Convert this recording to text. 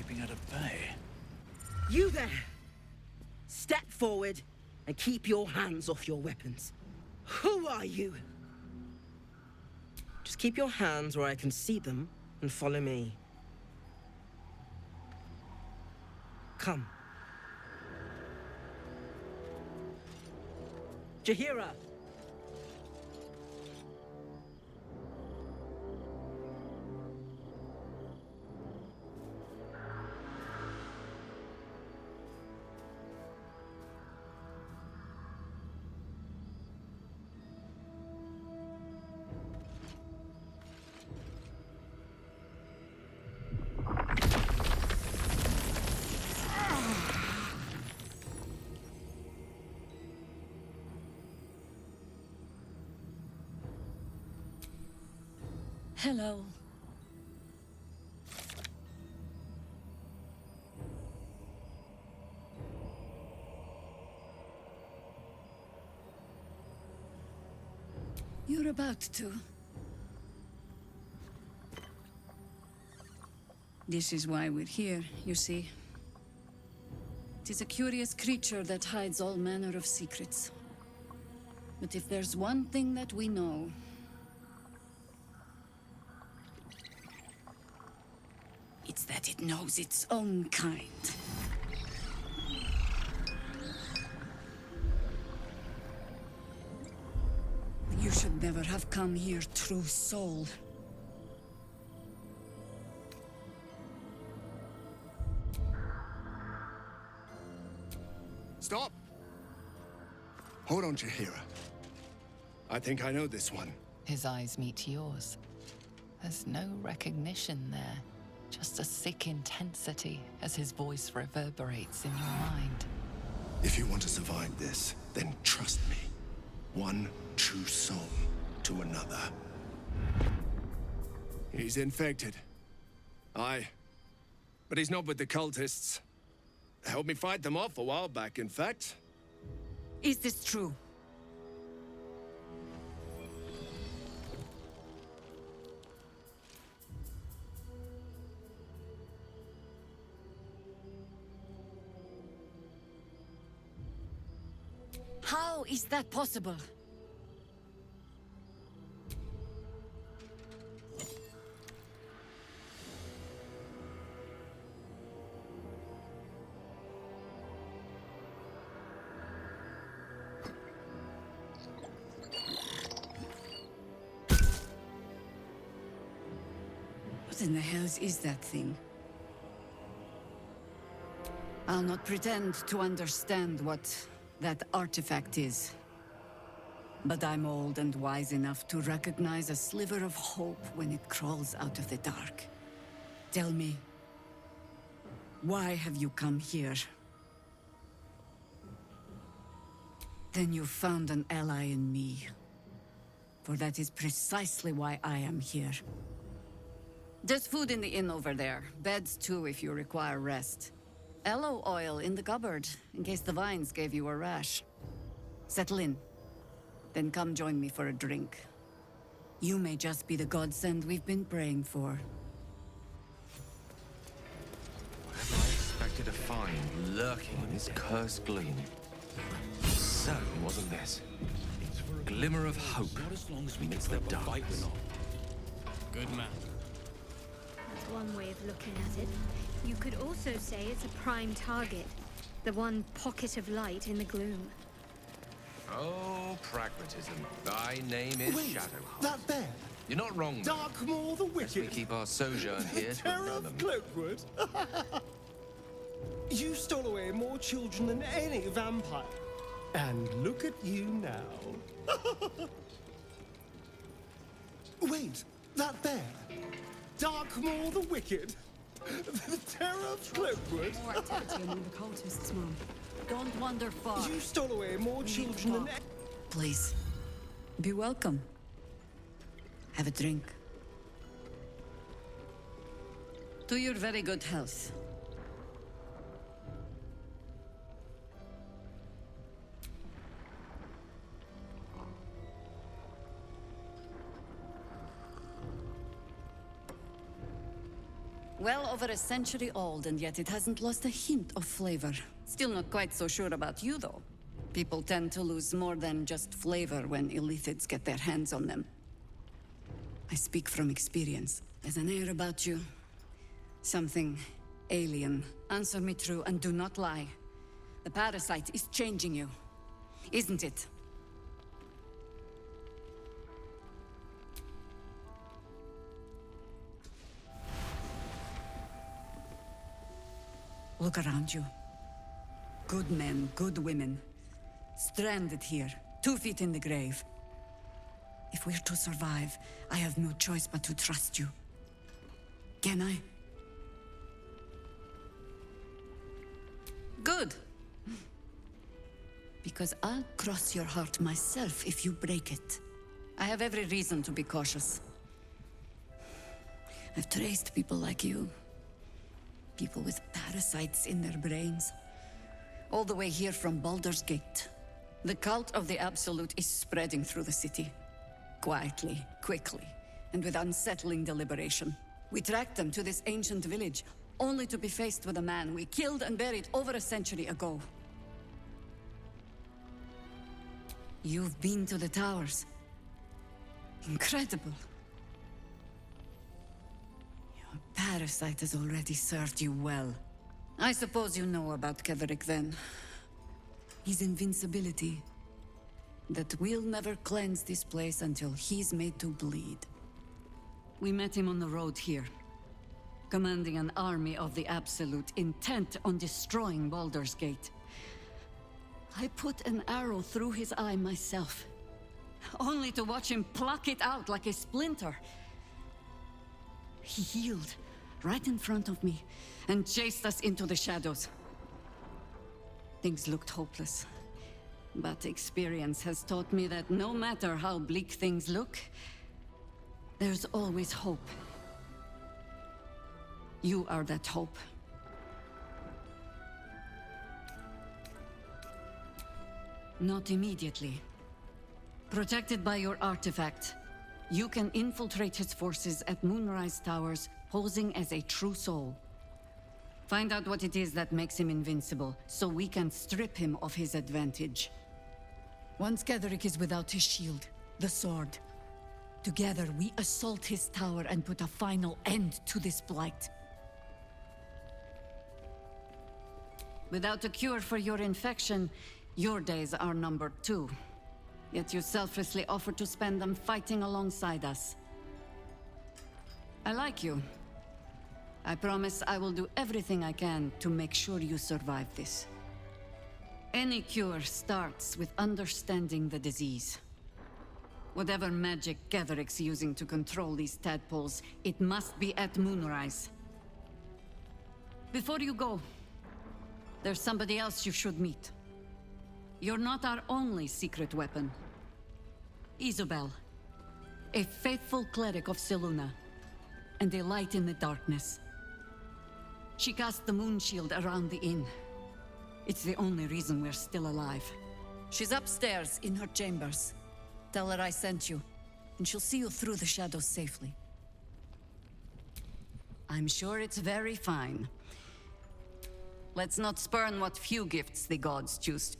keeping at bay. You there! Step forward and keep your hands off your weapons. Who are you? Just keep your hands where I can see them and follow me. Come. Jahira! Hello. You're about to. This is why we're here, you see. It is a curious creature that hides all manner of secrets. But if there's one thing that we know, it's that it knows its own kind. You should never have come here, true soul. Stop! Hold on, Jahira. I think I know this one. His eyes meet yours. There's no recognition there. Just a sick intensity as his voice reverberates in your mind. If you want to survive this, then trust me. One true soul to another. He's infected. Aye. But he's not with the cultists. Helped me fight them off a while back, in fact. Is this true? How is that possible? What in the hells is that thing? I'll not pretend to understand what that artifact is. But I'm old and wise enough to recognize a sliver of hope when it crawls out of the dark. Tell me, why have you come here? Then you found an ally in me. For that is precisely why I am here. There's food in the inn over there. Beds too if you require rest. Aloe oil in the cupboard, in case the vines gave you a rash. Settle in. Then come join me for a drink. You may just be the godsend we've been praying for. What have I expected to find lurking in this cursed gloom? Certainly wasn't this. Glimmer of hope amidst the darkness. Good man. That's one way of looking at it. You could also say it's a prime target. The one pocket of light in the gloom. Oh, pragmatism. Thy name is Wait, Shadowheart. that there? You're not wrong, though. Darkmoor the As we Wicked. keep our sojourn here The to terror another. of Cloakwood. You stole away more children than any vampire. And look at you now. Wait, that there? Darkmoor the Wicked. The terror of Cloakwood. More activity among the cultists, Mom. Don't wander far. You stole away more children than... Please, be welcome. Have a drink. To your very good health. Well over a century old, and yet it hasn't lost a hint of flavor. Still not quite so sure about you, though. People tend to lose more than just flavor when illithids get their hands on them. I speak from experience. There's an air about you. Something alien. Answer me true and do not lie. The parasite is changing you, isn't it? Look around you. Good men, good women. Stranded here, 2 feet in the grave. If we're to survive, I have no choice but to trust you. Can I? Good. Because I'll cross your heart myself if you break it. I have every reason to be cautious. I've traced people like you. People with parasites in their brains. All the way here from Baldur's Gate. The cult of the Absolute is spreading through the city. Quietly, quickly, and with unsettling deliberation. We tracked them to this ancient village, only to be faced with a man we killed and buried over a century ago. You've been to the towers. Incredible. Your parasite has already served you well. I suppose you know about Ketherick then. His invincibility. That we'll never cleanse this place until he's made to bleed. We met him on the road here, commanding an army of the Absolute, intent on destroying Baldur's Gate. I put an arrow through his eye myself, only to watch him pluck it out like a splinter. He healed right in front of me and chased us into the shadows. Things looked hopeless. But experience has taught me that no matter how bleak things look, there's always hope. You are that hope. Not immediately. Protected by your artifact, you can infiltrate his forces at Moonrise Towers, posing as a true soul. Find out what it is that makes him invincible, so we can strip him of his advantage. Once Ketherick is without his shield, the sword, together we assault his tower and put a final end to this blight. Without a cure for your infection, your days are numbered too. Yet you selflessly offer to spend them fighting alongside us. I like you. I promise I will do everything I can to make sure you survive this. Any cure starts with understanding the disease. Whatever magic Ketherick's using to control these tadpoles, it must be at Moonrise. Before you go, there's somebody else you should meet. You're not our only secret weapon. Isobel, a faithful cleric of Selûne, and a light in the darkness. She cast the moon shield around the inn. It's the only reason we're still alive. She's upstairs in her chambers. Tell her I sent you, and she'll see you through the shadows safely. I'm sure it's very fine. Let's not spurn what few gifts the gods choose